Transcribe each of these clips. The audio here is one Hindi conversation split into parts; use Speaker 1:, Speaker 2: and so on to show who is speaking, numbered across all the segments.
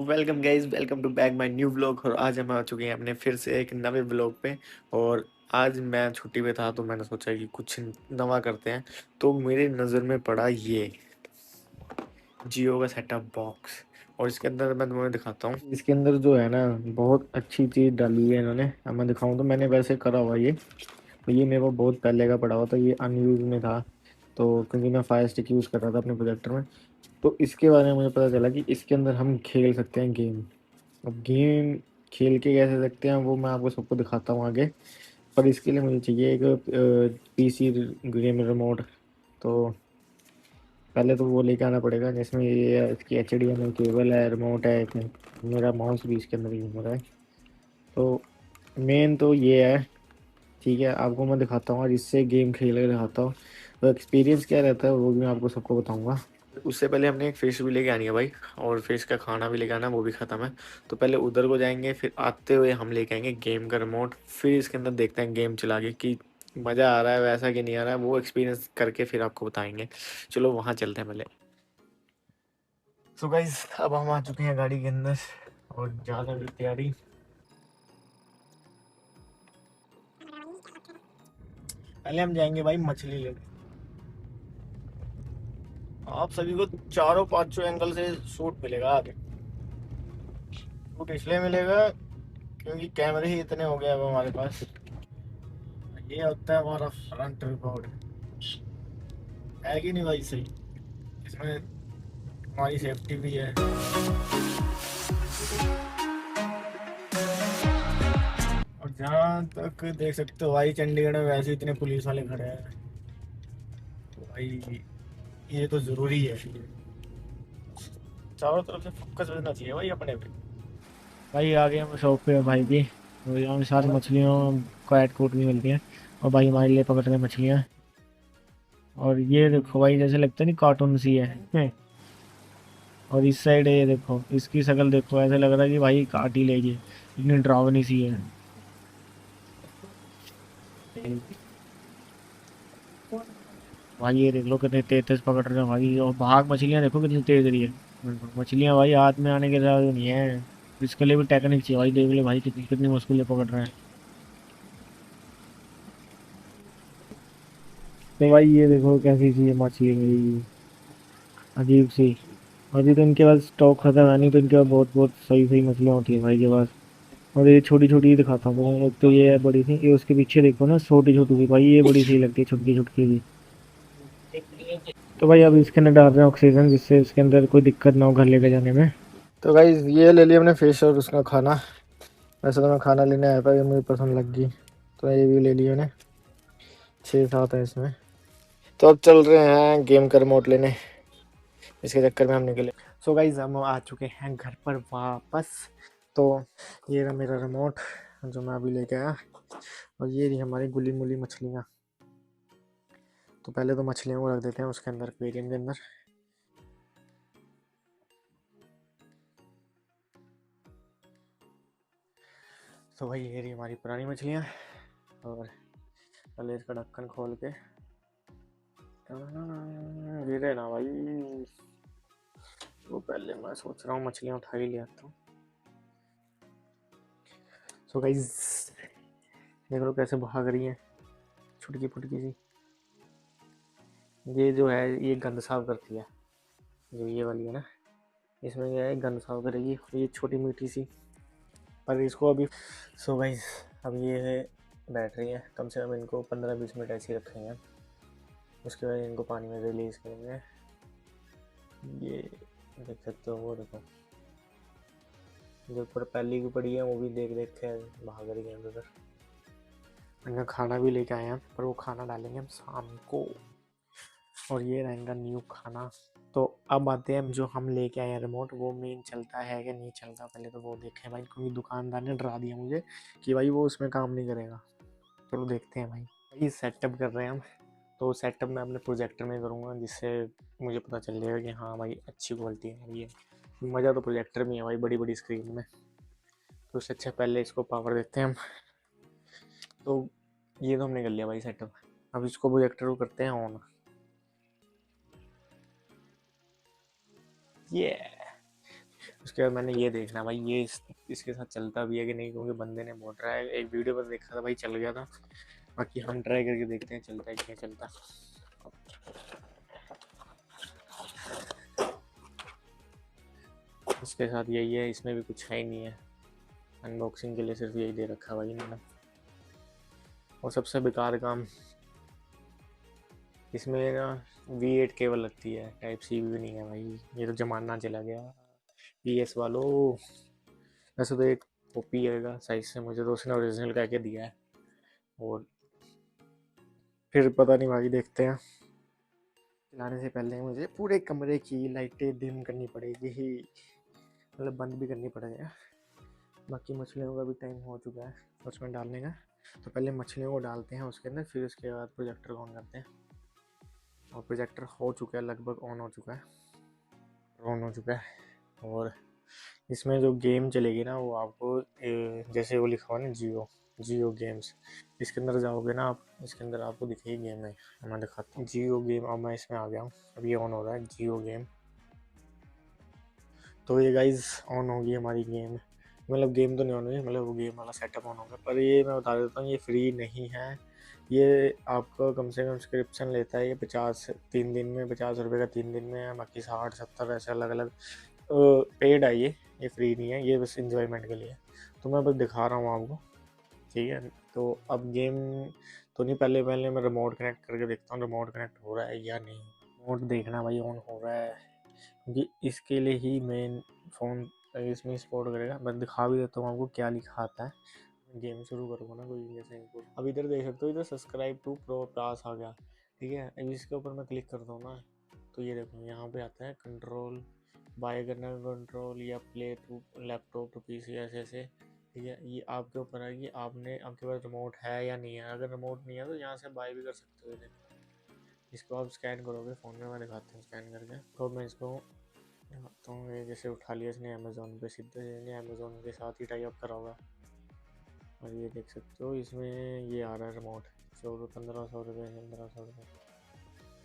Speaker 1: Welcome guys, welcome to back my new vlog. और आज हम आ चुके हैं अपने फिर से एक नवे व्लॉग पे। और आज मैं छुट्टी पे था तो मैंने सोचा कि कुछ नवा करते हैं। तो मेरे नज़र में पड़ा ये जियो का सेटअप बॉक्स। और इसके अंदर मैं तुम्हें दिखाता हूँ। इसके अंदर जो है ना, बहुत अच्छी चीज़ डाली है इन्होंने। अब मैं दिखाऊँ तो मैंने वैसे करा हुआ ये मेरे को बहुत पहले का पड़ा हुआ था, ये अनयूज में था। तो क्योंकि मैं फायर स्टिक यूज़ कर रहा था अपने प्रोजेक्टर में, तो इसके बारे में मुझे पता चला कि इसके अंदर हम खेल सकते हैं गेम। अब गेम खेल के कैसे सकते हैं वो मैं आपको सबको दिखाता हूँ आगे। पर इसके लिए मुझे चाहिए एक पीसी गेम रिमोट। तो पहले तो वो लेके आना पड़ेगा, जिसमें ये इसकी HDMI केबल है, रिमोट है, एक मेरा माउस भी इसके अंदर ही घूम रहा है। तो मेन तो ये है। ठीक है, आपको मैं दिखाता हूँ और इससे गेम खेल कर दिखाता हूँ। तो एक्सपीरियंस क्या रहता है वो भी मैं आपको सबको बताऊँगा। उससे पहले हमने एक फ़िश भी लेके आनी है भाई, और फ़िश का खाना भी लेके आना है, वो भी ख़त्म है। तो पहले उधर को जाएंगे, फिर आते हुए हम लेके आएंगे गेम का रिमोट। फिर इसके अंदर देखते हैं गेम चला के कि मज़ा आ रहा है वैसा कि नहीं आ रहा है, वो एक्सपीरियंस करके फिर आपको बताएंगे। चलो वहाँ चलते हैं पहले। सो गाइस, अब हम आ चुके हैं गाड़ी के अंदर और जाने की तैयारी। पहले हम जाएंगे भाई मछली लेने। आप सभी को चारों पांचों एंगल से शूट मिलेगा आगे। शूट इसलिए मिलेगा क्योंकि कैमरे ही इतने हो गए अब हमारे पास। ये होता है हमारा फ्रंट रिकॉर्ड। है कि नहीं भाई? सही। इसमें हमारी सेफ्टी भी है। और जहाँ तक देख सकते हो भाई, चंडीगढ़ में वैसे इतने पुलिस वाले खड़े हैं। तो भाई ये तो जरूरी है। चारों तरफ से फोकस बजना चाहिए भाई अपने पे। भाई आ गए हम शॉप पे भाई की। तो यहाँ पे सारी मछलियों कैट कूट भी मिलती हैं। और भाई हमारे लिए पकड़ रहे मछलियाँ। और ये देखो भाई, जैसे लगता नहीं कार्टून सी है। और इस साइड ये देखो, इसकी शक्ल देखो, ऐसे लग रहा है कि भाई काट ही लेगी, इतनी डरावनी सी है। भाई ये देख लो कितने तेज तेज पकड़ रहे हैं भाई। और भाग मछलियां देखो कितनी तेज रही है। मछलियां भाई हाथ में आने के ज्यादा नहीं है। इसके लिए भी टेक्निक चाहिए भाई। देख ले भाई कितनी कितनी मुश्किल से पकड़ रहे हैं। तो भाई ये देखो कैसी सी है मछली भाई, अजीब सी। अभी तो इनके पास स्टॉक खत्म है, नहीं तो इनके पास बहुत बहुत सही सही मछलियां होती है भाई के पास। और ये छोटी छोटी ही दिखाता हूँ मैं। एक तो ये है बड़ी सी, ये उसके पीछे देखो ना छोटी छोटी सी, भाई ये बड़ी सी लगती है, छुटकी छुटकी सी। तो भाई अब इसके अंदर डाल रहे हैं ऑक्सीजन, जिससे इसके अंदर कोई दिक्कत ना हो घर लेके जाने में। तो भाई ये ले लिया हमने फिश और उसका खाना। वैसे तो मैं खाना लेने आया था, ये मुझे पसंद लग गई तो ये भी ले लिया मैंने। 6-7 है इसमें। तो अब चल रहे हैं गेम का रिमोट लेने, इसके चक्कर में हम निकले। सो गाइज हम आ चुके हैं घर पर वापस। तो ये रहा मेरा रिमोट जो मैं अभी लेके आया। और ये रही हमारी गुली मुली मछलियाँ। तो पहले तो मछलियों को रख देते हैं उसके अंदर, एक्वेरियम के अंदर। तो भाई ये रही हमारी पुरानी मछलियाँ। और पहले इसका ढक्कन खोल के, गिरे ना भाई। तो पहले मैं सोच रहा हूँ मछलियाँ उठा ही ले आता हूँ। सो गाइज देख लो कैसे भाग रही है, छुटकी फुटकी सी। ये जो है ये गंद साफ करती है, जो ये वाली है ना, इसमें क्या है गंद साफ करेगी। ये छोटी मीठी सी, पर इसको अभी। सो गाइज अब ये है बैटरी है, कम से कम इनको 15-20 मिनट ऐसे ही रखेंगे। उसके बाद इनको पानी में रिलीज करेंगे। ये देख सकते हो, वो देखो जो ऊपर पहली की पड़ी है वो भी देख देख के भाग रही है उधर। इनका खाना भी लेके आए हैं, पर वो खाना डालेंगे हम शाम को। और ये रहेगा न्यू खाना। तो अब आते हैं जो हम लेके आए हैं रिमोट, वो मेन चलता है कि नहीं चलता, पहले तो वो देखें भाई, क्योंकि दुकानदार ने डरा दिया मुझे कि भाई वो उसमें काम नहीं करेगा। चलो देखते हैं भाई। ये सेटअप कर रहे हैं हम। तो सेटअप मैं अपने प्रोजेक्टर में करूँगा, जिससे मुझे पता चल जाएगा कि हाँ भाई अच्छी क्वालिटी है ये। मज़ा तो प्रोजेक्टर में है भाई, बड़ी बड़ी स्क्रीन में। तो उससे अच्छा पहले इसको पावर देते हैं हम। तो ये तो हमने कर लिया भाई सेटअप। अब इसको प्रोजेक्टर को करते हैं ऑन। ये उसके बाद मैंने ये देखना भाई ये इसके साथ चलता भी है कि नहीं, क्योंकि बंदे ने बहुत ट्राई, एक वीडियो पर देखा था भाई चल गया था। बाकी हम ट्राई करके देखते हैं चलता है कि नहीं चलता। इसके साथ यही है, इसमें भी कुछ है ही नहीं है, अनबॉक्सिंग के लिए सिर्फ यही दे रखा है भाई इन्होंने। और सबसे बेकार काम इसमें ना V8 केबल लगती है, टाइप सी भी नहीं है भाई, ये तो जमाना चला गया PS वालों। वैसे तो एक कॉपी है साइज से, मुझे तो उसने ओरिजिनल कह के दिया है। और फिर पता नहीं भाई, देखते हैं। चलाने से पहले मुझे पूरे कमरे की लाइटें डिम करनी पड़ेगी, मतलब बंद भी करनी पड़ेगी। बाकी मछलियों का भी टाइम हो चुका है उसमें डालने का, तो पहले मछलियों को डालते हैं उसके अंदर, फिर उसके बाद प्रोजेक्टर ऑन करते हैं। और प्रोजेक्टर हो चुका है, लगभग ऑन हो चुका है। और इसमें जो गेम चलेगी ना वो आपको जैसे वो लिखा हुआ ना जियो गेम्स, इसके अंदर जाओगे ना आप, इसके अंदर आपको दिखेगी गेम है, मैं दिखाता हूँ जियो गेम। अब मैं इसमें आ गया हूँ, अब ये ऑन हो रहा है जियो गेम। तो ये गाइज ऑन होगी हमारी गेम, मतलब गेम तो नहीं ऑन हुई, मतलब वो गेम वाला सेटअप ऑन होगा। पर ये मैं बता देता हूँ ये फ्री नहीं है, ये आपको कम से कम सब्सक्रिप्शन लेता है ये 50 3 दिन में, 50 रुपये का 3 दिन में है, बाकी 60-70 ऐसे अलग अलग पेड है ये फ्री नहीं है, ये बस इंजॉयमेंट के लिए। तो मैं बस दिखा रहा हूँ आपको, ठीक है। तो अब गेम तो नहीं, पहले पहले मैं रिमोट कनेक्ट करके देखता हूँ रिमोट कनेक्ट हो रहा है या नहीं। रिमोट देखना भाई ऑन हो रहा है, क्योंकि इसके लिए ही मेन फ़ोन इसमें सपोर्ट करेगा। मैं दिखा भी देता हूँ आपको क्या लिखा आता है। गेम शुरू करूँगा ना कोई जैसे इनको, अब इधर देख सकते हो, इधर सब्सक्राइब टू प्रो पास आ गया, ठीक है। अब इसके ऊपर मैं क्लिक करता हूँ ना, तो ये देखो यहाँ पे आता है कंट्रोल, बाय करना कंट्रोल या play to laptop to PC ऐसे ऐसे, ठीक है। ये आपके ऊपर है कि आपके पास रिमोट है या नहीं है। अगर रिमोट नहीं है तो यहाँ से बाय भी कर सकते हो। इसको आप स्कैन करोगे फ़ोन में, मैं दिखाता हूँ स्कैन करके। तो मैं इसको दिखाता हूँ, ये जैसे उठा लिया इसने अमेज़ोन पे, सीधे अमेज़ोन के साथ ही टाई अप करा होगा। और ये देख सकते हो इसमें ये आ रहा है रिमोट 1500 रुपये 1500 रुपये,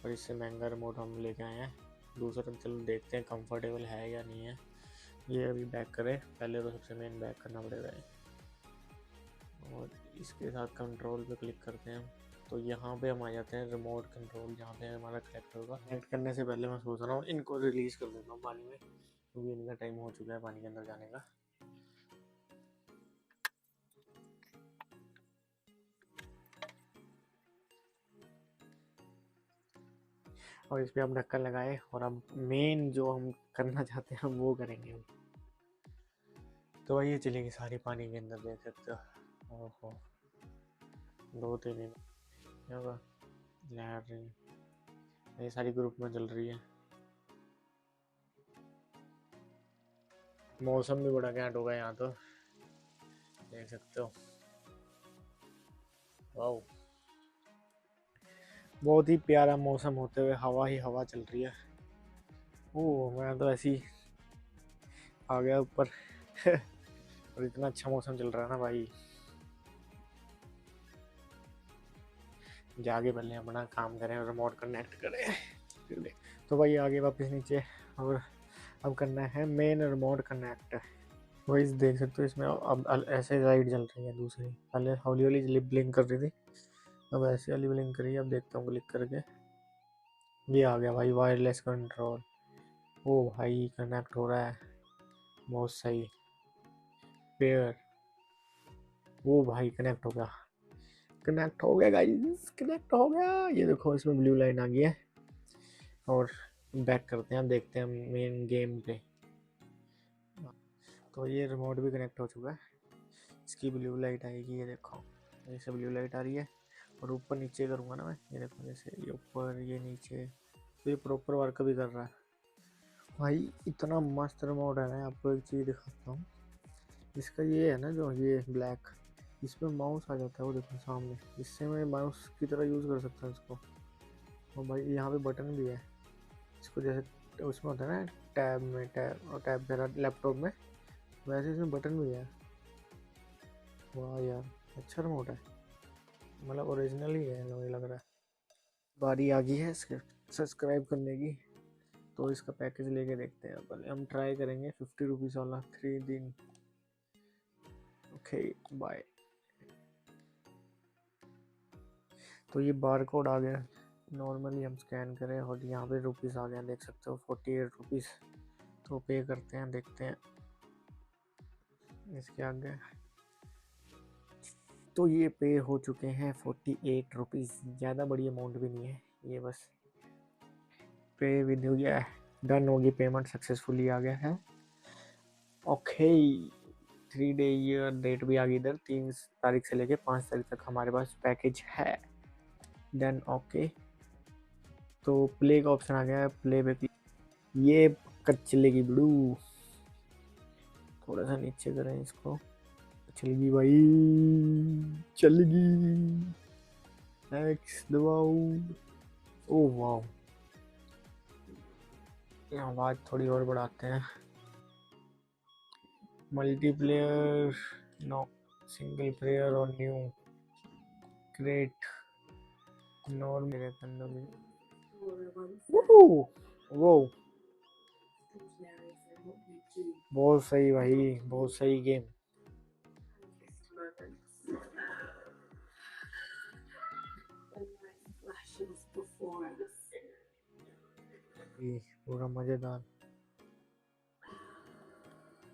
Speaker 1: और इससे महंगा रिमोट हम लेके आए हैं दूसरा। चलो देखते हैं कंफर्टेबल है या नहीं है। ये अभी बैक करें, पहले तो सबसे मेन बैक करना पड़ेगा। और इसके साथ कंट्रोल पे क्लिक करते हैं, तो यहाँ पे हम आ जाते हैं रिमोट कंट्रोल, जहाँ पे हमारा कनेक्ट होगा। कनेक्ट करने से पहले मैं सोच रहा हूँ इनको रिलीज़ कर देता हूँ पानी में, क्योंकि इनका टाइम हो चुका है पानी के अंदर जाने का। और इस पर हम ढक्कन लगाए, और अब मेन जो हम करना चाहते हैं वो करेंगे। तो वही चलेगी सारी पानी के अंदर, देख सकते हो। ओहो 2-3 दिन होगा लैटरिन, ये सारी ग्रुप में चल रही है। मौसम भी बड़ा घैंट होगा यहाँ तो, देख सकते हो। वाह बहुत ही प्यारा मौसम होते हुए हवा ही हवा चल रही है। ओह मैं तो ऐसी आ गया ऊपर और इतना अच्छा मौसम चल रहा है ना भाई, जाके पहले अपना काम करें और रिमोट कनेक्ट करें फिर तो भाई आगे वापस नीचे। और अब करना है मेन रिमोट कनेक्ट। वही देख सकते हो इसमें अब ऐसे लाइट जल रही है दूसरी, पहले हौली हौली ब्लिंक कर रही थी, अब ऐसे वाली ब्लिंक कर रही है। अब देखता हूँ क्लिक करके, ये आ गया भाई वायरलेस कंट्रोल। ओ भाई कनेक्ट हो रहा है, बहुत सही पेयर। वो भाई कनेक्ट हो गया गाइस, कनेक्ट हो गया। ये देखो इसमें ब्लू लाइन आ गई है। और बैक करते हैं, देखते हैं मेन गेम पे। तो ये रिमोट भी कनेक्ट हो चुका है, इसकी ब्लू लाइट आएगी, ये देखो ऐसे ब्लू लाइट आ रही है। और ऊपर नीचे करूँगा ना मैं, ये देखो जैसे ये ऊपर ये नीचे, तो ये प्रॉपर वर्क भी कर रहा है भाई। इतना मस्त रिमोट है ना, आपको एक चीज़ दिखाता हूँ। इसका ये है ना जो ये ब्लैक, इसमें माउस आ जाता है, वो देखो सामने, इससे मैं माउस की तरह यूज़ कर सकता हूँ इसको। और भाई यहाँ पे बटन भी है, इसको जैसे उसमें होता है ना टैब में, टैब मेरा लैपटॉप में, वैसे इसमें बटन भी है। वाह यार अच्छा रिमोट है, मतलब ओरिजिनल ही है मुझे लग रहा है। बारी आ गई है सब्सक्राइब करने की, तो इसका पैकेज लेके देखते हैं। पहले हम ट्राई करेंगे 50 रुपीज़ वाला 3 दिन। Okay bye. तो ये बार कोड आ गया, नॉर्मली हम स्कैन करें और यहाँ पे रुपीज़ आ गया, देख सकते हो 48 रुपीज़। तो पे करते हैं, देखते हैं इसके आगे। तो ये पे हो चुके हैं 48 रुपीज़, ज़्यादा बड़ी अमाउंट भी नहीं है ये, बस पे भी हो गया है, डन होगी पेमेंट, सक्सेसफुली आ गया है। ओके 3 डे ईयर डेट भी आ गई इधर, 3 तारीख से लेके 5 तारीख तक हमारे पास पैकेज है। Done okay. तो प्ले का ऑप्शन आ गया है, प्ले पे ये चलेगी ब्लू, थोड़ा सा नीचे करें इसको, चलेगी भाई, चलेगी। एक्स दबाओ। ओ वाह, आवाज थोड़ी और बढ़ाते हैं। मल्टीप्लेयर नो, सिंगल प्लेयर और न्यू, ग्रेट, नॉर्मल, वो बहुत सही भाई, बहुत सही गेम। पूरा मजेदार।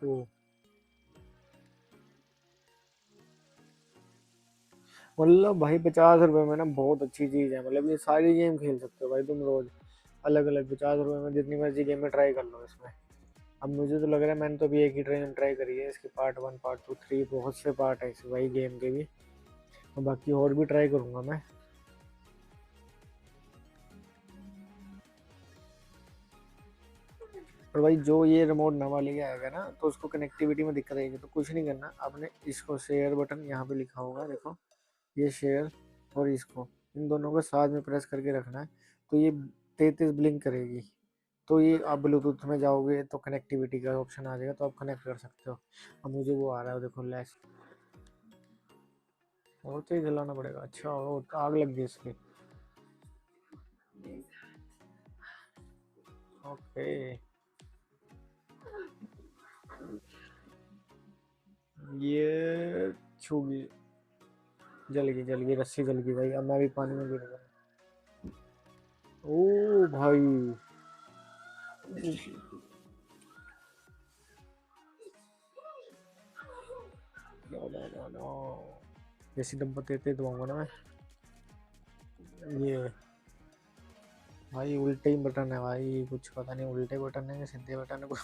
Speaker 1: ओ मतलब भाई 50 रुपए में ना बहुत अच्छी चीज है, मतलब ये सारी गेम खेल सकते हो भाई तुम रोज, अलग अलग 50 रुपए में जितनी मर्जी गेम में ट्राई कर लो इसमें। अब मुझे तो लग रहा है, मैंने तो अभी एक ही ट्राई करी है इसकी, पार्ट 1 पार्ट 2 3 बहुत से पार्ट है इसे भाई गेम के भी, और बाकी और भी ट्राई करूंगा मैं। और भाई जो ये रिमोट नवा लेके आएगा ना, तो उसको कनेक्टिविटी में दिक्कत आएगी, तो कुछ नहीं करना, आपने इसको शेयर बटन यहाँ पे लिखा होगा देखो, ये शेयर, और इसको इन दोनों को साथ में प्रेस करके रखना है, तो ये 33 ब्लिंक करेगी। तो ये आप ब्लूटूथ में जाओगे तो कनेक्टिविटी का ऑप्शन आ जाएगा, तो आप कनेक्ट कर सकते हो। अब मुझे वो आ रहा है देखो, लैस और तेज जलाना पड़ेगा। अच्छा वो आग लग गई इसकी। ओके ये छूगी, जल गई रस्सी, जल गई भाई, अब मैं भी पानी में गिर गया। ओ भाई जैसी डब्बा देते दबाऊंगा ना मैं, ये भाई उल्टे ही बटन है भाई, कुछ पता नहीं उल्टे बटन है या सीधे बटन है कुछ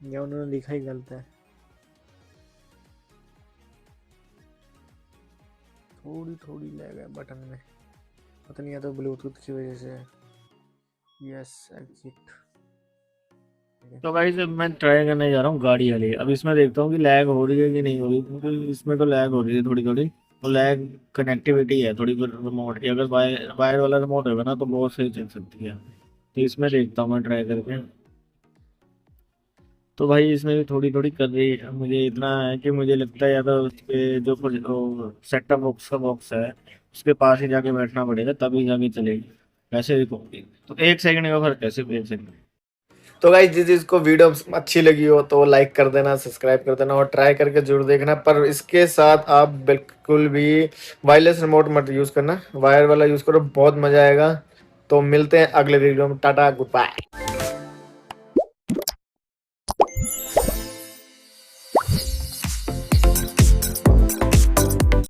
Speaker 1: या उन्होंने लिखा ही गलत है। थोड़ी थोड़ी लैग है बटन में, पता नहीं, या तो ब्लूटूथ की वजह से। Yes exit. तो गाइस अब मैं ट्राई करने जा रहा हूँ गाड़ी वाली, अब इसमें देखता हूँ कि लैग हो रही है कि नहीं हो रही, क्योंकि इसमें तो लैग हो रही है थोड़ी थोड़ी, तो लैग कनेक्टिविटी है थोड़ी, रिमोट की अगर वायर वायर वाला रिमोट होगा ना तो बहुत सही चल सकती है। तो इसमें देखता हूँ मैं ट्राई करके। तो भाई इसमें भी थोड़ी थोड़ी कर रही है, मुझे इतना है कि मुझे लगता है या तो उसके जो सेटअप बॉक्स का बॉक्स है उसके पास ही जाके बैठना पड़ेगा, तभी जाके चलेगी, वैसे भी होगी। तो 1 सेकंड का फर्क है, सिर्फ 1 सेकंड। तो गाइस जिस जिसको वीडियो अच्छी लगी हो तो लाइक कर देना, सब्सक्राइब कर देना और ट्राई करके जरूर देखना, पर इसके साथ आप बिल्कुल भी वायरलेस रिमोट मत यूज़ करना, वायर वाला यूज़ करो, बहुत मज़ा आएगा। तो मिलते हैं अगले वीडियो में, टाटा गुड बाय।